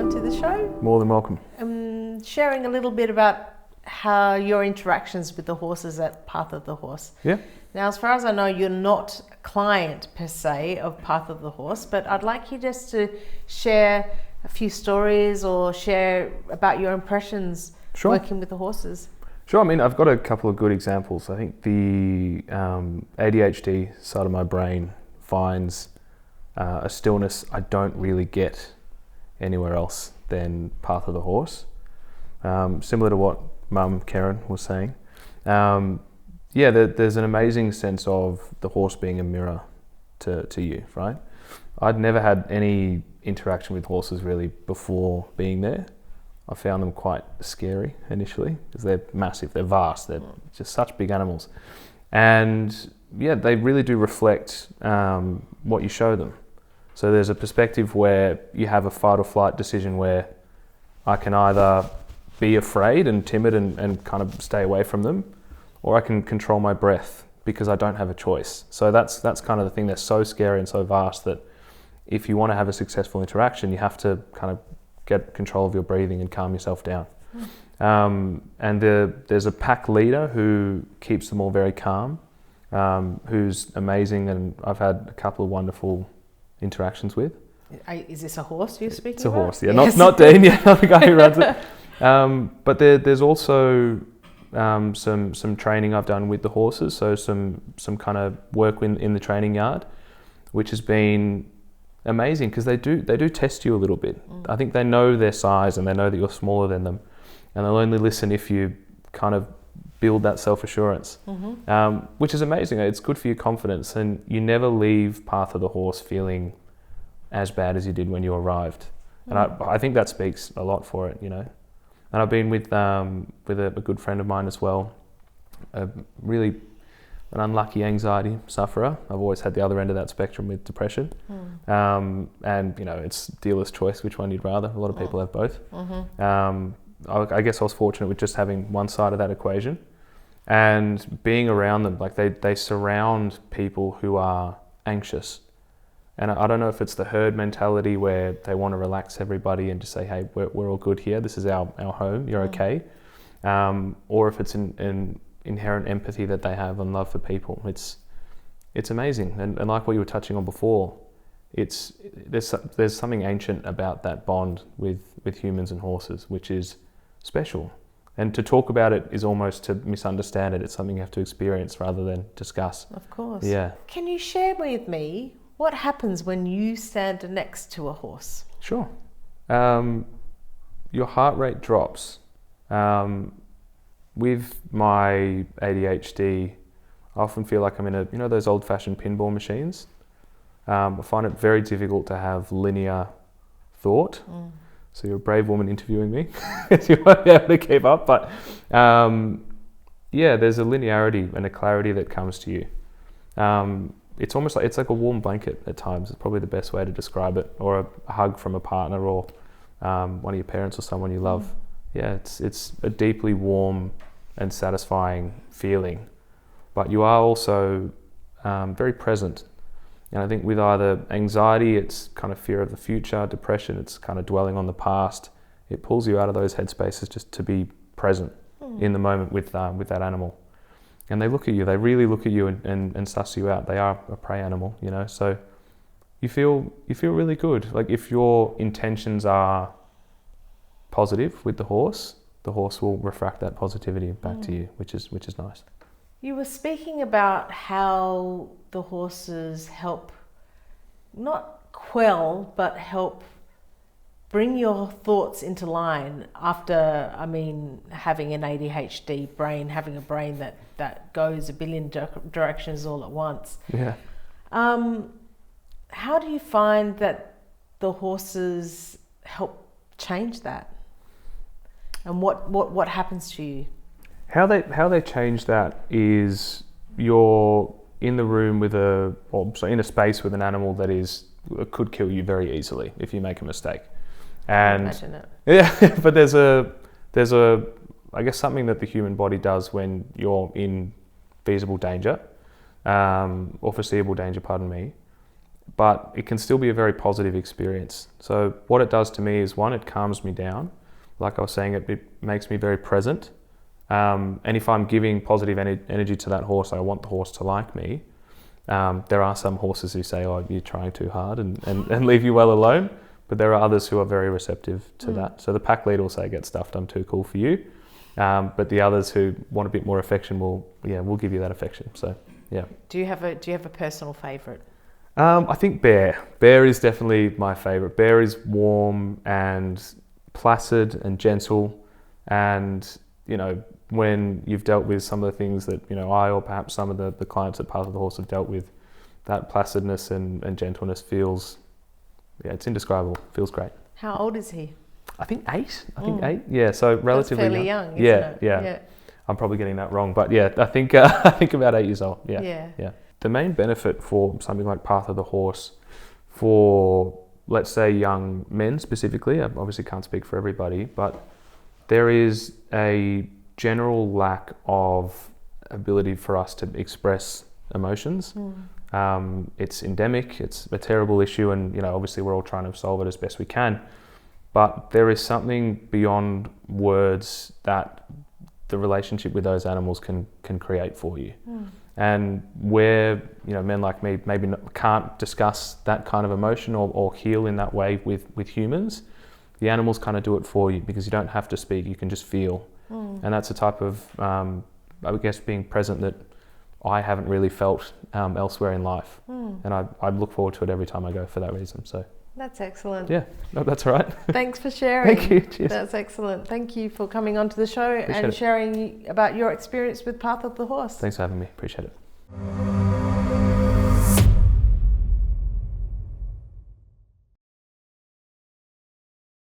onto the show. More than welcome. Sharing a little bit about how your interactions with the horses at Path of the Horse. Yeah. Now, as far as I know, you're not a client per se of Path of the Horse, but I'd like you just to share a few stories or share about your impressions working with the horses. Sure. I mean, I've got a couple of good examples. I think the ADHD side of my brain finds a stillness I don't really get anywhere else than Path of the Horse. Similar to what Mum Karen was saying. There's an amazing sense of the horse being a mirror to you, right? I'd never had any interaction with horses really before being there. I found them quite scary initially because they're massive, they're vast, they're just such big animals. And yeah, they really do reflect what you show them. So there's a perspective where you have a fight or flight decision where I can either be afraid and timid and kind of stay away from them, or I can control my breath because I don't have a choice. So that's kind of the thing. They're so scary and so vast that if you want to have a successful interaction, you have to kind of get control of your breathing and calm yourself down. And there's a pack leader who keeps them all very calm, who's amazing, and I've had a couple of wonderful interactions with. Is this a horse you're speaking about? It's a horse, yeah. Yes. Not Dean, yeah, not the guy who runs it. But there's also some training I've done with the horses, so some kind of work in the training yard, which has been amazing because they do test you a little bit. I think they know their size and they know that you're smaller than them, and they'll only listen if you kind of build that self-assurance, which is amazing. It's good for your confidence, and you never leave Path of the Horse feeling as bad as you did when you arrived. And I think that speaks a lot for it, you know. And I've been with a good friend of mine as well, really an unlucky anxiety sufferer. I've always had the other end of that spectrum with depression. And, you know, it's dealer's choice which one you'd rather. A lot of people have both. I guess I was fortunate with just having one side of that equation and being around them. Like they surround people who are anxious. And I don't know if it's the herd mentality where they want to relax everybody and just say, hey, we're all good here. This is our home. You're okay. Or if it's an inherent empathy that they have and love for people. It's amazing. And like what you were touching on before, there's something ancient about that bond with humans and horses, which is special. And to talk about it is almost to misunderstand it. It's something you have to experience rather than discuss. Of course. Yeah. Can you share with me what happens when you stand next to a horse? Sure. Your heart rate drops. With my ADHD, I often feel like I'm in those old-fashioned pinball machines. I find it very difficult to have linear thought. So you're a brave woman interviewing me, because you won't be able to keep up. But there's a linearity and a clarity that comes to you. It's almost like it's like a warm blanket at times. It's probably the best way to describe it, or a hug from a partner, or one of your parents, or someone you love. Yeah, it's a deeply warm and satisfying feeling, but you are also very present. And I think with either anxiety, it's kind of fear of the future; depression, it's kind of dwelling on the past. It pulls you out of those headspaces just to be present in the moment with that animal. And they look at you, they really look at you and suss you out. They are a prey animal, you know, so you feel really good. Like if your intentions are positive with the horse will refract that positivity back to you, which is nice. You were speaking about how the horses help not quell, but help bring your thoughts into line after, having an ADHD brain, having a brain that goes a billion directions all at once. Yeah. How do you find that the horses help change that? And what happens to you? How they change that is you're in the room in a space with an animal that could kill you very easily if you make a mistake. And imagine it. Yeah, but there's a I guess something that the human body does when you're in feasible danger, or foreseeable danger, pardon me, but it can still be a very positive experience. So what it does to me is, one, it calms me down. Like I was saying, it makes me very present. And if I'm giving positive energy to that horse, I want the horse to like me. There are some horses who say, oh, you're trying too hard and leave you well alone. But there are others who are very receptive to that. So the pack leader will say, get stuffed, I'm too cool for you. But the others who want a bit more affection will give you that affection. So, yeah. Do you have a personal favourite? I think Bear. Bear is definitely my favourite. Bear is warm and placid and gentle. And, you know, when you've dealt with some of the things that, you know, I or perhaps some of the clients at Path of the Horse have dealt with, that placidness and gentleness feels, it's indescribable. Feels great. How old is he? I think 8. Eight. Yeah, so relatively That's fairly young, isn't yeah, it? yeah. I'm probably getting that wrong, but yeah, I think about 8 years old. Yeah. The main benefit for something like Path of the Horse, for let's say young men specifically, I obviously can't speak for everybody, but there is a general lack of ability for us to express emotions. It's endemic, it's a terrible issue, and, you know, obviously we're all trying to solve it as best we can. But there is something beyond words that the relationship with those animals can create for you. And where, you know, men like me maybe can't discuss that kind of emotion or heal in that way with humans, the animals kind of do it for you, because you don't have to speak, you can just feel. And that's a type of, I guess, being present that I haven't really felt elsewhere in life. And I look forward to it every time I go for that reason. So. That's excellent. Yeah, no, that's all right. Thanks for sharing. Thank you. Cheers. That's excellent. Thank you for coming onto the show and it. sharing about your experience with Path of the Horse. Thanks for having me. Appreciate it.